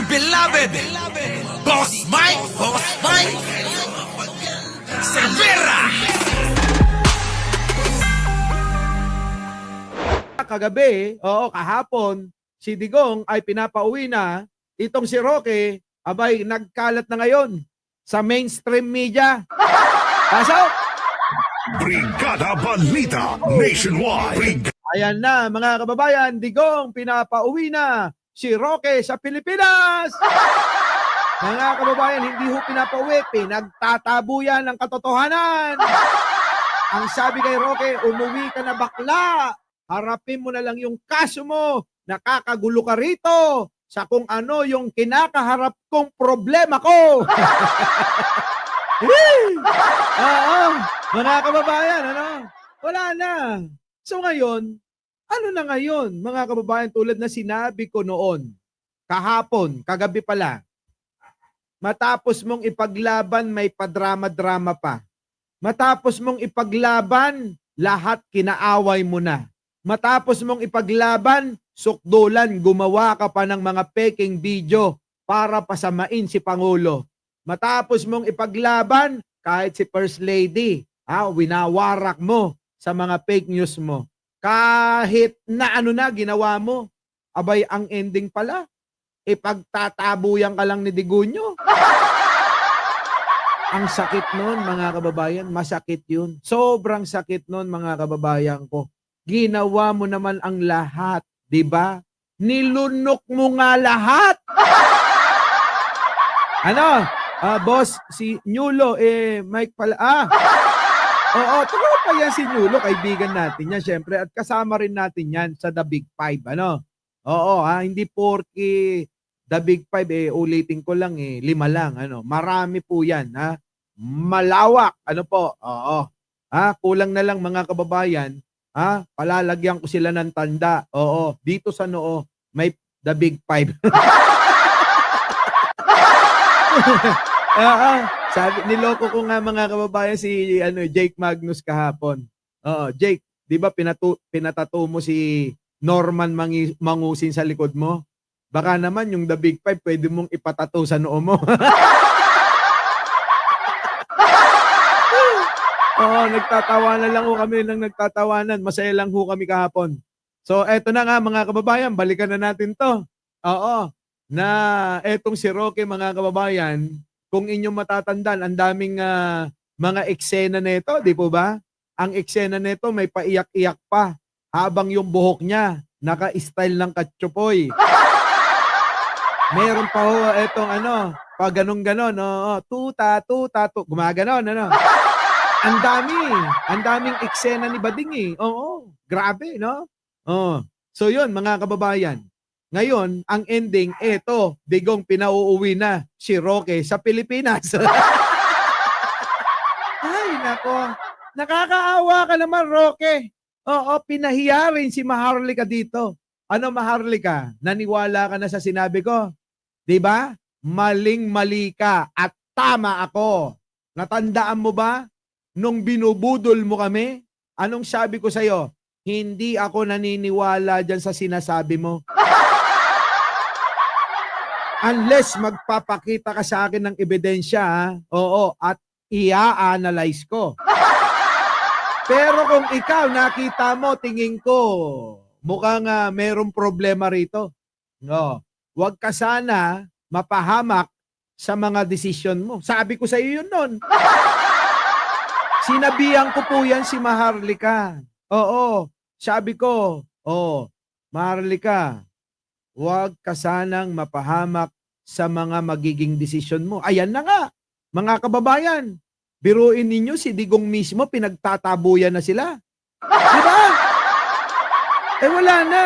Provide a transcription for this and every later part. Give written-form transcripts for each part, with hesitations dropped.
dear beloved, Boss Mike, Cervera. Kagabi, kahapon, si Digong ay pinapauwi na. Itong si Roque, abay, nagkalat na ngayon sa mainstream media. Pasok! Brigada Balita Nationwide. Ayan na, mga kababayan, Digong, pinapauwi na si Roque sa Pilipinas! Mga kababayan, hindi ho pinapauwi, pinagtatabo yan ng katotohanan. Ang sabi kay Roque, umuwi ka na bakla. Harapin mo na lang yung kaso mo. Nakakagulo ka rito sa kung ano yung kinakaharap kong problema ko. Oo, mga kababayan, wala na. So ngayon, ano na ngayon, mga kababayan, tulad na sinabi ko noon, kahapon, kagabi pala, matapos mong ipaglaban, may padrama-drama pa. Matapos mong ipaglaban, lahat kinaaway mo na. Matapos mong ipaglaban, sukdulan, gumawa ka pa ng mga peking video para pasamain si Pangulo. Matapos mong ipaglaban, kahit si First Lady, winawarak mo sa mga fake news mo. Kahit na ano na ginawa mo, abay ang ending pala, ipagtatabuyan ka lang ni Digunyo. Ang sakit nun, mga kababayan, masakit yun. Sobrang sakit nun, mga kababayan ko. Ginawa mo naman ang lahat, di ba? Nilunok mo nga lahat. Boss, si Nyulo, Mike pala, oo, totoo pa yan si Nyulo, kaibigan natin yan, syempre, at kasama rin natin yan sa The Big Five, Oo, hindi porke The Big Five, ulitin ko lang, 5 lang, marami po yan, malawak, oo, kulang na lang mga kababayan, palalagyan ko sila ng tanda. Oo, dito sa noo may The Big Five. Sabi, niloko ko nga mga kababayan si Jake Magnus kahapon. Oo, Jake, 'di ba pinatato mo si Norman Mangusin sa likod mo? Baka naman yung The Big Five pwede mong ipatato sa noo mo. Oo, nagtatawanan lang ho kami ng nagtatawanan. Masaya lang ho kami kahapon. So, eto na nga mga kababayan, balikan na natin to. Oo, na etong si Roque mga kababayan, kung inyong matatandaan, ang daming mga eksena nito, di po ba? Ang eksena nito may paiyak-iyak pa habang yung buhok niya naka-style ng katsupoy. Meron pa ho etong pag ganun-ganon, tuta, gumaganon, Ang daming eksena ni Bading Oo, grabe, no? So yun, mga kababayan. Ngayon, ang ending, Digong pinauuwi na si Roque sa Pilipinas. Ay, nako. Nakakaawa ka naman, Roque. Oo, pinahiya rin si Maharlika dito. Ano, Maharlika? Naniwala ka na sa sinabi ko? 'Di ba? Maling-mali ka at tama ako. Natandaan mo ba? Nung binubudol mo kami, anong sabi ko sa'yo? Hindi ako naniniwala dyan sa sinasabi mo. Unless magpapakita ka sa akin ng ebidensya, oo, at i-analyze ko. Pero kung ikaw nakita mo, tingin ko, mukhang merong problema rito. No, huwag ka sana mapahamak sa mga desisyon mo. Sabi ko sa iyo yun nun. Sinabihan ko po yan si Maharlika. Oo, sabi ko, Maharlika, huwag ka sanang mapahamak sa mga magiging desisyon mo. Ayan na nga, mga kababayan, biruin ninyo si Digong mismo, pinagtatabuyan na sila. Diba? Wala na.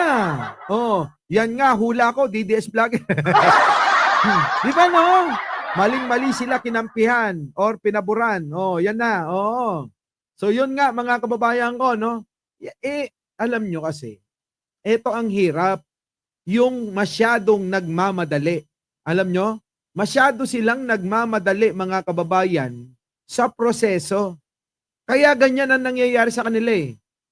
Yan nga, hula ko, DDS Vlog. Diba no? Maling-mali sila kinampihan or pinaburan. Yan na. So yun nga mga kababayan ko, no? Alam nyo kasi, ito ang hirap. Yung masyadong nagmamadali. Alam nyo? Masyado silang nagmamadali mga kababayan sa proseso. Kaya ganyan ang nangyayari sa kanila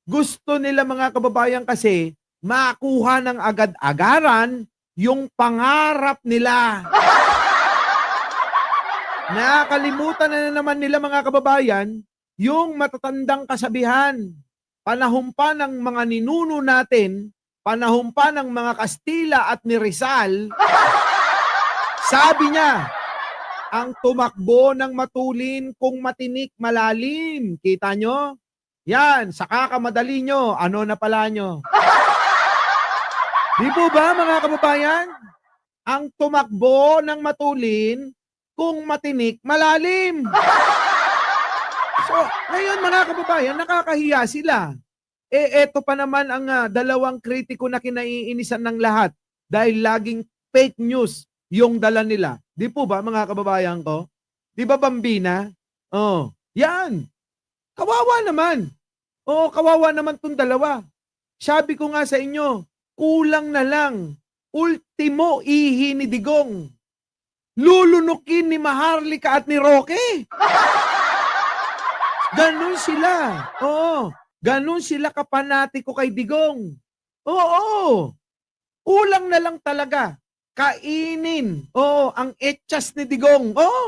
Gusto nila mga kababayan kasi makuha ng agad-agaran yung pangarap nila. Nakalimutan na naman nila mga kababayan, yung matatandang kasabihan. Panahon pa ng mga ninuno natin, panahon pa ng mga Kastila at ni Rizal, sabi niya, ang tumakbo ng matulin kung matinik malalim. Kita nyo? Yan, sa kakamadali nyo, ano na pala nyo? Di po ba mga kababayan? Ang tumakbo ng matulin kung matinik malalim. So, ngayon mga kababayan, nakakahiya sila. Eto pa naman ang dalawang kritiko na kinaiinisan ng lahat dahil laging fake news yung dala nila. Di po ba mga kababayan ko? Di ba Bambina? Oh, yan. Kawawa naman. Oo, kawawa naman tong dalawa. Sabi ko nga sa inyo, kulang na lang. Ultimo ihi ni Digong. Lulunukin ni Maharlika at ni Roque. Ganun sila. Oo. Ganun sila kapanatiko kay Digong. Oo. Kulang na lang talaga. Kainin. Oo, ang etchas ni Digong. Oo.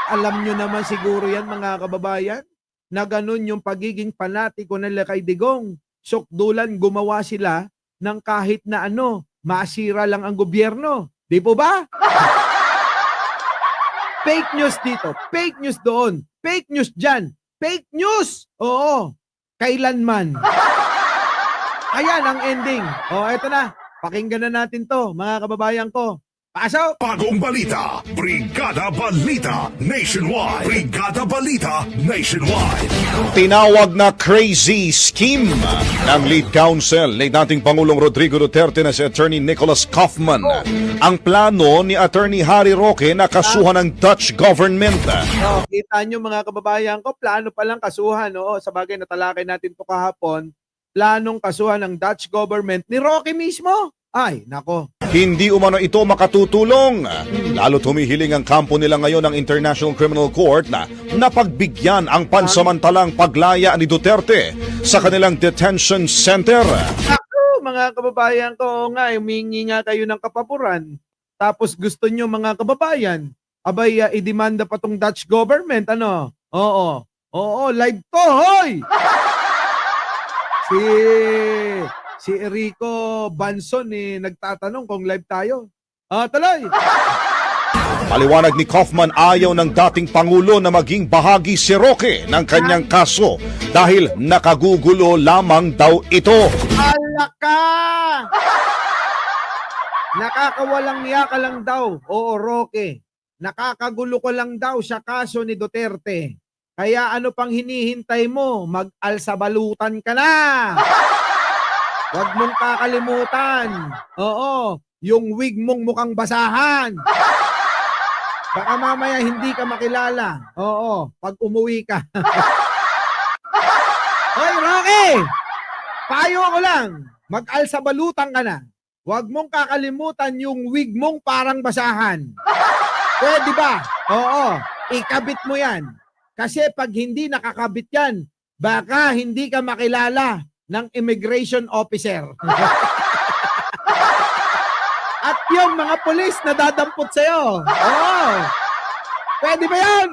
Alam nyo naman siguro yan mga kababayan, na ganun yung pagiging panatiko nila kay Digong. Sukdulan, gumawa sila ng kahit na masira lang ang gobyerno. Di po ba? Fake news dito, fake news doon, fake news dyan, fake news! Oo, kailanman. Ayan ang ending. Eto na, pakinggan na natin to, mga kababayan ko. Pasok! Bagong balita, Brigada Balita Nationwide. Brigada Balita Nationwide. Tinawag na crazy scheme ng lead counsel ni dating Pangulong Rodrigo Duterte na si Attorney Nicholas Kaufman. Ang plano ni Attorney Harry Roque na kasuhan ng Dutch government. Kita nyo mga kababayan ko, plano palang kasuhan. Sa bagay natalakay natin to kahapon, planong kasuhan ng Dutch government ni Roque mismo. Ay, nako. Hindi umano ito makatutulong. Lalo't humihiling ang kampo nila ngayon ng International Criminal Court na napagbigyan ang pansamantalang paglaya ni Duterte sa kanilang detention center. Ako, mga kababayan ko, nga, humingi nga kayo ng kapaboran. Tapos gusto nyo mga kababayan, abay, idemanda pa tong Dutch government, Oo, live to, hoy! Si Erico Banson nagtatanong kung live tayo. Tuloy! Paliwanag ni Kaufman, ayaw ng dating Pangulo na maging bahagi si Roque ng kanyang kaso dahil nakagugulo lamang daw ito. Alaka! Nakakawalang niya ka lang daw. Oo, Roque. Nakakagulo ko lang daw sa kaso ni Duterte. Kaya ano pang hinihintay mo? Mag-alsabalutan ka na! Huwag mong kakalimutan. Oo, yung wig mong mukhang basahan. Baka mamaya hindi ka makilala. Oo, pag umuwi ka. Hoy, Roque! Payo ko lang. Mag-alsabalutan ka na. Huwag mong kakalimutan yung wig mong parang basahan. Pwede ba? Oo, ikabit mo yan. Kasi pag hindi nakakabit yan, baka hindi ka makilala ng immigration officer. At yung mga pulis na dadampot sa'yo. Oo. Pwede ba yan?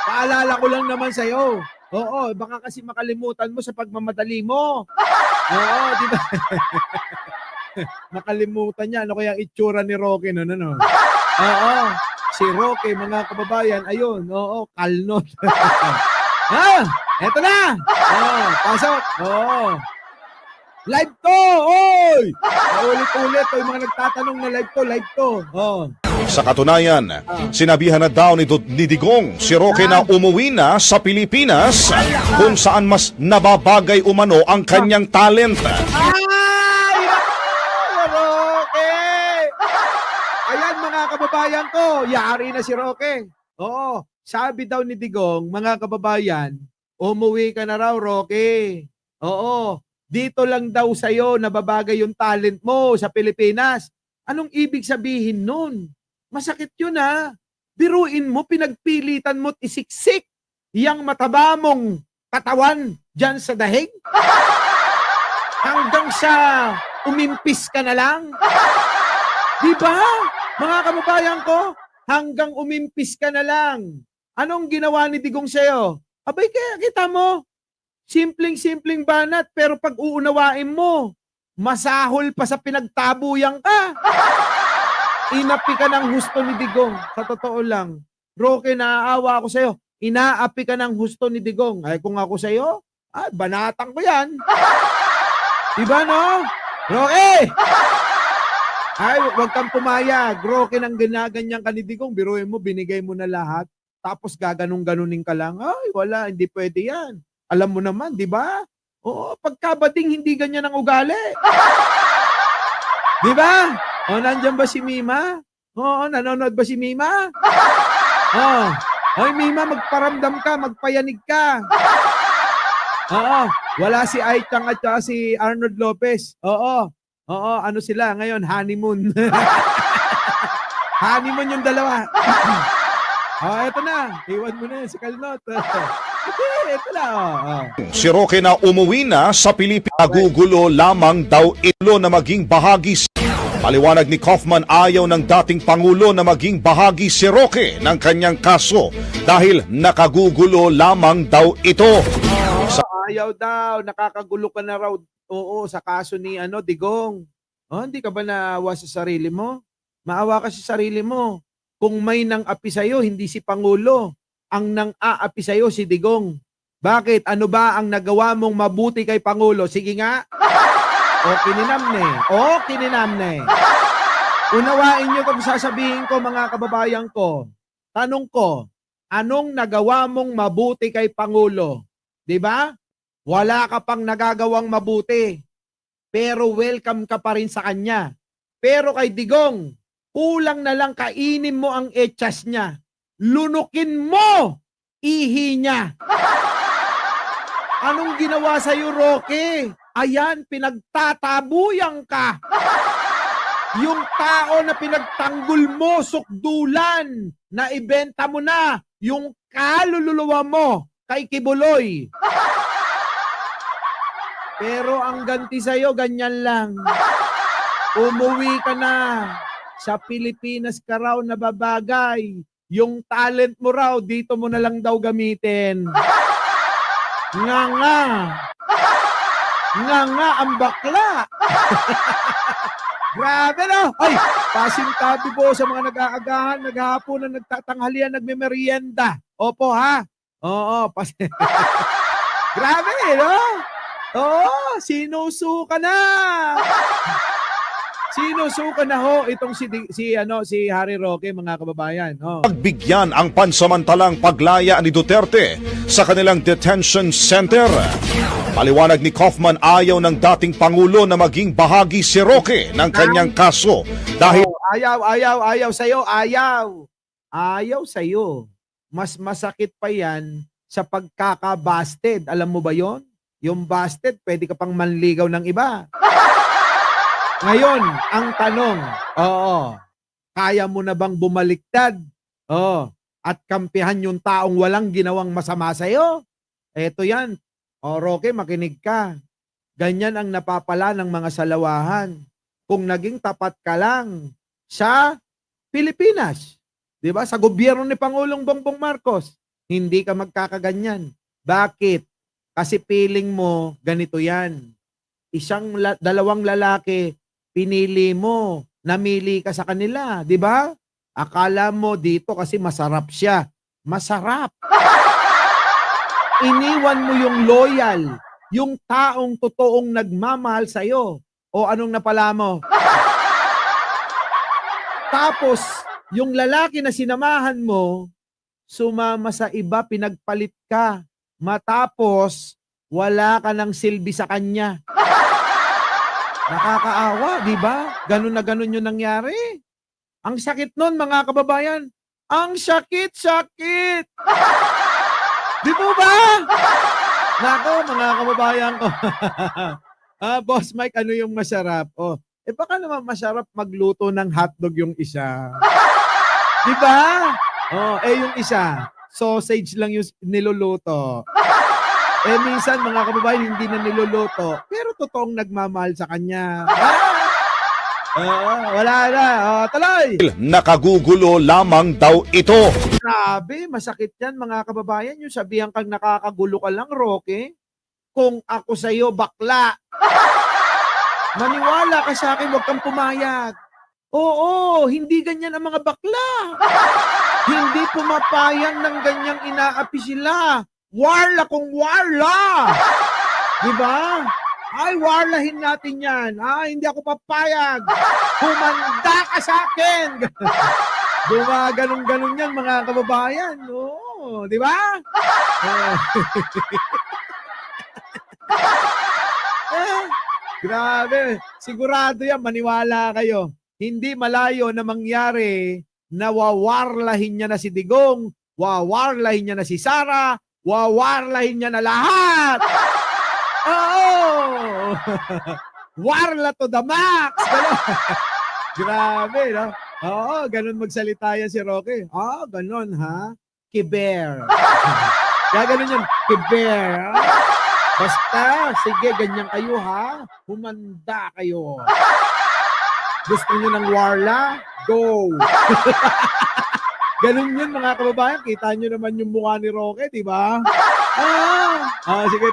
Paalala ko lang naman sa'yo. Oo, baka kasi makalimutan mo sa pagmamadali mo. Oo, di ba? Nakalimutan niya. Ano kaya itsura ni Roque noon, ano? Oo. Si Roque, mga kababayan, ayun. Oo, kalnot. Eto na! Pasok! Live to! Oy! Paulit-ulit yung mga nagtatanong na live to. Sa katunayan, sinabihan na daw ni Digong si Roque na umuwi na sa Pilipinas kung saan mas nababagay umano ang kanyang talent. Ay! Roque! Ayan mga kababayan ko, yari na si Roque. Oo. Sabi daw ni Digong, mga kababayan, umuwi ka na raw, Roque. Oo, dito lang daw sa'yo nababagay yung talent mo sa Pilipinas. Anong ibig sabihin nun? Masakit yun Biruin mo, pinagpilitan mo't isiksik yang mataba mong katawan dyan sa dahig. Hanggang sa umimpis ka na lang. Di ba? Mga kababayan ko, hanggang umimpis ka na lang. Anong ginawa ni Digong sa'yo? Abay, kaya kita mo, simpleng-simpleng banat, pero pag uunawain mo, masahol pa sa pinagtabuyang ka. Inapi ka ng husto ni Digong. Sa totoo lang, Roque, naaawa ako sa'yo. Inaapi ka ng husto ni Digong. Ay, kung ako sa'yo, banatang ko yan. Diba, no? Roque! Ay, wag kang pumayag. Roque, nang ginaganyan ka ni Digong, biruin mo, binigay mo na lahat, tapos gaganong-ganunin ka lang. Ay, wala, hindi pwede yan. Alam mo naman, di ba? Oo, pagkabading, hindi ganyan ang ugali. Di ba? O, nandyan ba si Mima? Oo, nanonood ba si Mima? Oo. Oy, Mima, magparamdam ka, magpayanig ka. Oo, wala si Aichang at saka si Arnold Lopez. Oo, ano sila ngayon? Honeymoon. Honeymoon yung dalawa. Eto na. Iwan mo na si Kalnot. Ito na. Si Roque na umuwi na sa Pilipinas, nagugulo lamang daw ito na maging bahagi. Paliwanag ni Kaufman, ayaw ng dating Pangulo na maging bahagi si Roque ng kanyang kaso dahil nakagugulo lamang daw ito. Ayaw daw, nakakagulo ka na raw. Oo, sa kaso ni Digong. Hindi ka ba naawa sa sarili mo? Maawa ka sa sarili mo. Kung may nang-api sa'yo, hindi si Pangulo. Ang nang-aapi sa'yo, si Digong. Bakit? Ano ba ang nagawa mong mabuti kay Pangulo? Sige nga. Kininamne. Unawain nyo kung sasabihin ko, mga kababayan ko. Tanong ko, anong nagawa mong mabuti kay Pangulo? Diba? Wala ka pang nagagawang mabuti. Pero welcome ka pa rin sa kanya. Pero kay Digong, kulang na lang kainin mo ang echas niya. Lunukin mo ihi niya. Anong ginawa sa'yo, Roque? Ayan, pinagtatabuyang ka. Yung tao na pinagtanggol mo, sukdulan, na ibenta mo na yung kaluluwa mo kay Kibuloy. Pero ang ganti sa'yo, ganyan lang. Umuwi ka na. Sa Pilipinas ka raw nababagay. Yung talent mo raw, dito mo na lang daw gamitin. Nga ang bakla. Grabe no? Ay, pasintabi po sa mga nag-aagahan, naghahaponan, nagtatanghalian, nagmemerienda. Opo ha? Oo, grabe no? Oo, sinusuka na. Sinusuka na ho itong si Harry Roque, mga kababayan. Pagbigyan ang pansamantalang paglaya ni Duterte sa kanilang detention center. Paliwanag ni Kaufman, ayaw ng dating Pangulo na maging bahagi si Roque ng kanyang kaso dahil Ayaw sa'yo, ayaw sa'yo. Mas masakit pa yan sa pagkaka-busted. Alam mo ba yon? Yung busted, pwede ka pang manligaw ng iba. Ngayon, ang tanong, kaya mo na bang bumaliktad? At kampihan yung taong walang ginawang masama sa'yo? Eto yan. Roque, makinig ka. Ganyan ang napapala ng mga salawahan. Kung naging tapat ka lang sa Pilipinas, di ba? Sa gobyerno ni Pangulong Bongbong Marcos, hindi ka magkakaganyan. Bakit? Kasi feeling mo, ganito yan. Dalawang lalaki, pinili mo, namili ka sa kanila, di ba? Akala mo dito kasi masarap siya. Masarap. Iniwan mo yung loyal, yung taong totoong nagmamahal sa'yo. O anong napala mo? Tapos, yung lalaki na sinamahan mo, sumama sa iba, pinagpalit ka. Matapos, wala ka ng silbi sa kanya. Nakakaawa, di ba? Ganun na ganun yung nangyari. Ang sakit nun, mga kababayan. Ang sakit-sakit. Di po ba? Nako, mga kababayan ko. Boss Mike, ano yung masarap? Baka naman masarap magluto ng hotdog yung isa. Di ba? Yung isa, sausage lang yung niluluto. Minsan, mga kababayan, hindi na niluluto. Pero totoong nagmamahal sa kanya. Wala na. Tuloy. Nakagugulo lamang daw ito. Grabe, masakit yan mga kababayan. Yung sabihan kang nakakagulo ka lang, Roque. Kung ako sa'yo, bakla. Maniwala ka sa akin, huwag kang pumayag. Oo, hindi ganyan ang mga bakla. Hindi pumapayag ng ganyang inaapi sila. Warla kung warla. Diba? Ay, warlahin natin yan. Hindi ako papayag. Humanda ka sa akin. Ganun-ganun yan mga kababayan. Oo, di ba? Grabe. Sigurado yan, maniwala kayo. Hindi malayo na mangyari na wawarlahin niya na si Digong, wawarlahin niya na si Sara, wawarlahin niya na lahat. Oo! Warla to the max! Ganun. Grabe, no? Oo, ganun magsalita yan si Roque. Ganun, ha? Kiber. Kaya ganun yun, kiber. Basta, sige, ganyan kayo, ha? Humanda kayo. Gusto nyo ng warla? Go! Ganun yun, mga kababayan. Kita nyo naman yung mukha ni Roque, di ba? Sige.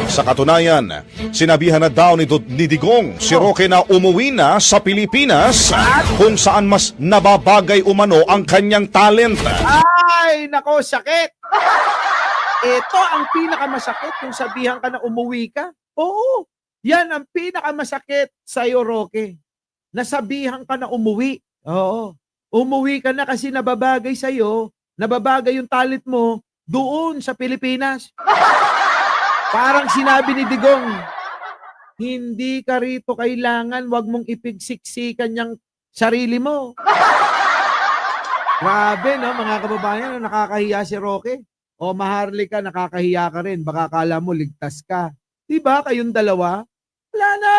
Sa katunayan, sinabihan na daw ni Digong si Roque na umuwi na sa Pilipinas kung saan mas nababagay umano ang kanyang talent. Ay, nako, sakit! Ito ang pinakamasakit, yung sabihan ka na umuwi ka. Oo, yan ang pinakamasakit sa'yo, Roque. Nasabihan ka na umuwi. Oo. Umuwi ka na kasi nababagay sa'yo, nababagay yung talent mo doon sa Pilipinas. Parang sinabi ni Digong, hindi ka rito kailangan, wag mong ipigsiksikan yung sarili mo. Grabe, no, mga kababayan, nakakahiya si Roque. O Maharlika, nakakahiya ka rin. Baka kala mo ligtas ka. Diba kayong dalawa? Wala na.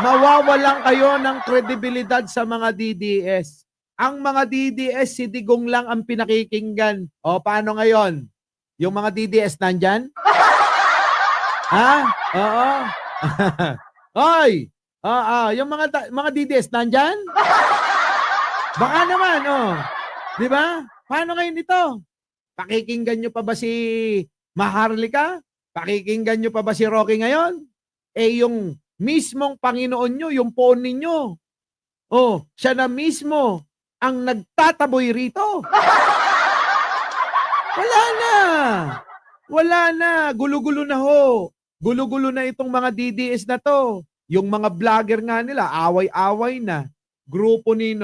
Mawawalan kayo ng kredibilidad sa mga DDS. Ang mga DDS, si Digong lang ang pinakikinggan. O, paano ngayon? Yung mga DDS nandyan? Ha? Oo. Hoy! Yung mga DDS nandyan? Baka naman, Di ba? Paano ngayon ito? Pakikinggan nyo pa ba si Maharlika? Pakikinggan nyo pa ba si Roque ngayon? Yung mismong Panginoon nyo, yung phone ninyo. Siya na mismo ang nagtataboy rito. Wala na. Gulo-gulo na ho. Gulo-gulo na itong mga DDS na to. Yung mga vlogger nga nila, away-away na. Grupo ni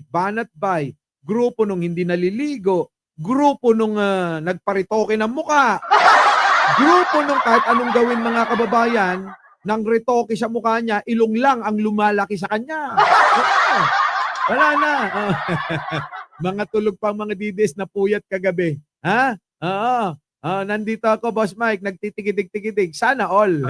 Banat Bay, grupo nung hindi naliligo, grupo nung nagparitoke ng muka, grupo nung kahit anong gawin mga kababayan, nang ritoke sa mukha niya, ilong lang ang lumalaki sa kanya. Wala na. Mga tulog pang mga DDS na puyat kagabi. Ha? Nandito ako, Boss Mike, nagtitigidig-tigidig. Sana all.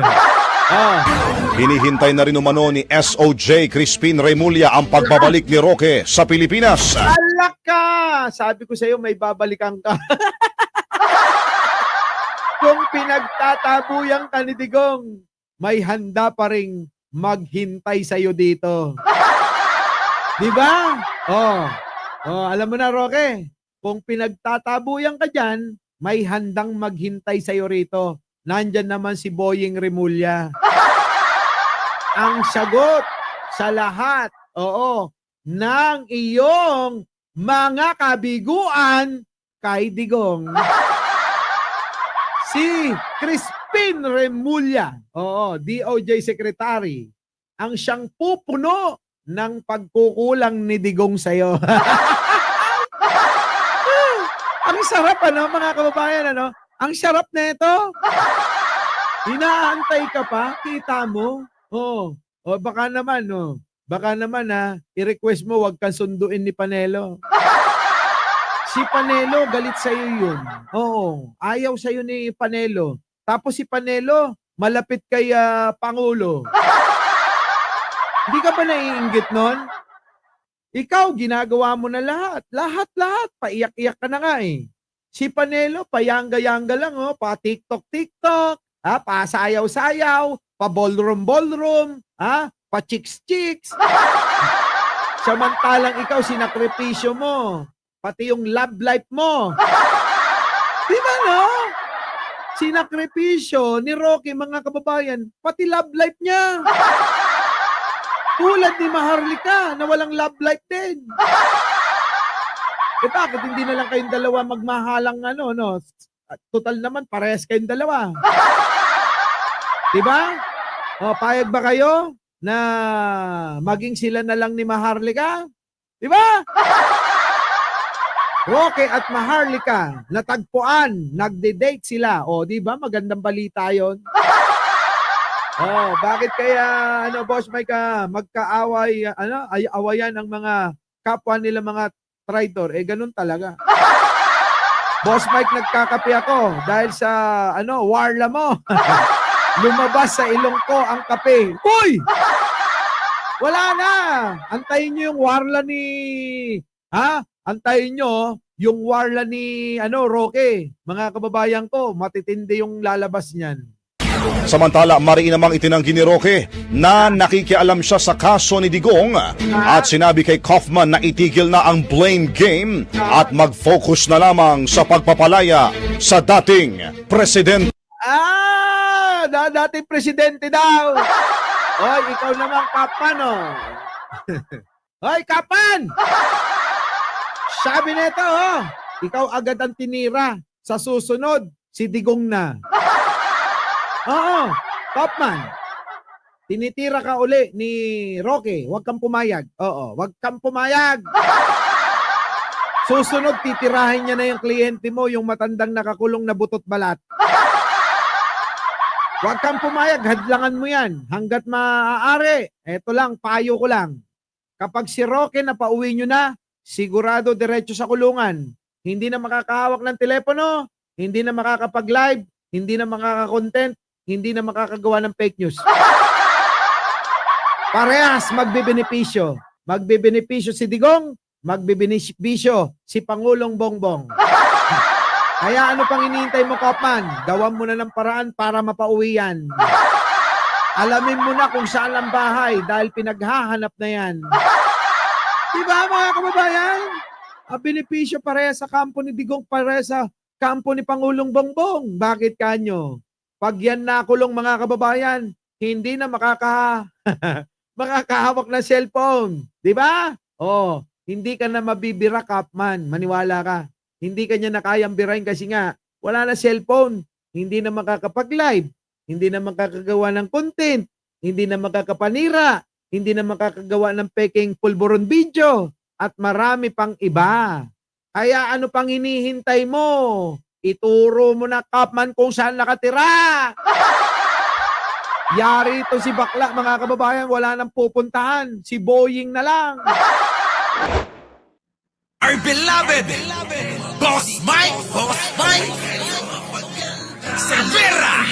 Hinihintay na rin umano ni SOJ Crispin Remulla ang pagbabalik ni Roque sa Pilipinas. Alak ka! Sabi ko sa'yo, may babalikan ka. Kung pinagtatabuyan ka ni Digong, may handa pa ring maghintay sa'yo dito. Diba? Alam mo na, Roque, kung pinagtatabuyan ka dyan, may handang maghintay sa'yo rito. Nandyan naman si Boying Remulla. Ang sagot sa lahat, ng iyong mga kabiguan kay Digong. Si Crispin Remulla, DOJ Secretary, ang siyang pupuno ng pagkukulang ni Digong sa'yo. Ang sarap, mga kababayan, Ang sarap na ito. Inaantay ka pa, kita mo. Baka naman, i-request mo wag kang sunduin ni Panelo. Si Panelo, galit sa'yo yun. Ayaw sa'yo ni Panelo. Tapos si Panelo, malapit kay Pangulo. Hindi ka ba naiinggit nun? Ikaw, ginagawa mo na lahat. Lahat. Paiyak-iyak ka na nga eh. Si Panelo, payangga-yangga lang, pa TikTok. pasayaw-sayaw, pa-ballroom-ballroom, pa-chicks-chicks. Samantalang ikaw, sinakripisyo mo, pati yung love life mo. Di ba, no? Sinakripisyo ni Roque, mga kababayan, pati love life niya. Tulad ni Maharlika na walang love life din. Bakit hindi na lang kayong dalawa magmahalang no? Total naman, parehas kayong dalawa. Diba? O, payag ba kayo na maging sila na lang ni Maharlika? Diba? Roque at Maharlika, natagpuan, nagde-date sila. O, diba? Magandang balita yon. Oh, bakit kaya Boss Mike, magkaaway ay awayan ang mga kapwa nila mga traitor? Ganun talaga. Boss Mike, nagkakape ako dahil sa warla mo. Lumabas sa ilong ko ang kape. Uy! Wala na. Antayin niyo yung warla ni Antayin niyo yung warla ni Roque. Mga kababayan ko, matitindi yung lalabas niyan. Samantala, mariin namang itinanggi ni Roque na nakikialam siya sa kaso ni Digong at sinabi kay Kaufman na itigil na ang blame game at mag-focus na lamang sa pagpapalaya sa dating presidente. Dating presidente daw. Hoy, ikaw naman, Kapan, Hoy, Kapan! Sabi nito, ikaw agad ang tinira. Sa susunod, si Digong na. Oo, Kapan. Tinitira ka uli ni Roque. Huwag kang pumayag. Oo, huwag kang pumayag. Susunod, titirahin niya na yung kliyente mo, yung matandang nakakulong na butot balat. Huwag kang pumayag, hadlangan mo yan. Hanggat maaari, eto lang, payo ko lang. Kapag si Roque na pauwi nyo na, sigurado diretso sa kulungan. Hindi na makakahawak ng telepono, hindi na makakapag-live, hindi na makaka-content, hindi na makakagawa ng fake news. Parehas magbebenepisyo. Magbebenepisyo si Digong, magbebenepisyo si Pangulong Bongbong. Kaya ano pang hinihintay mo, Kaufman? Gawan mo na ng paraan para mapauwi yan. Alamin mo na kung saan ang bahay dahil pinaghahanap na yan. Diba, mga kababayan? Ang benepisyo pareha sa kampo ni Digong, pareha sa kampo ni Pangulong Bongbong. Bakit kanyo? Pag yan nakulong, mga kababayan, hindi na makakahawak na cellphone. Diba? Oh, hindi ka na mabibira, Kaufman. Maniwala ka. Hindi ka niya na kayang birahin kasi nga, wala na cellphone. Hindi na makakapag-live. Hindi na makakagawa ng content. Hindi na makakapanira. Hindi na makakagawa ng peking pulburon video. At marami pang iba. Kaya ano pang hinihintay mo? Ituro mo na, Kaufman, kung saan nakatira. Yari ito si bakla, mga kababayan. Wala nang pupuntahan. Si Boying na lang. Our beloved Boss Mike Cervera.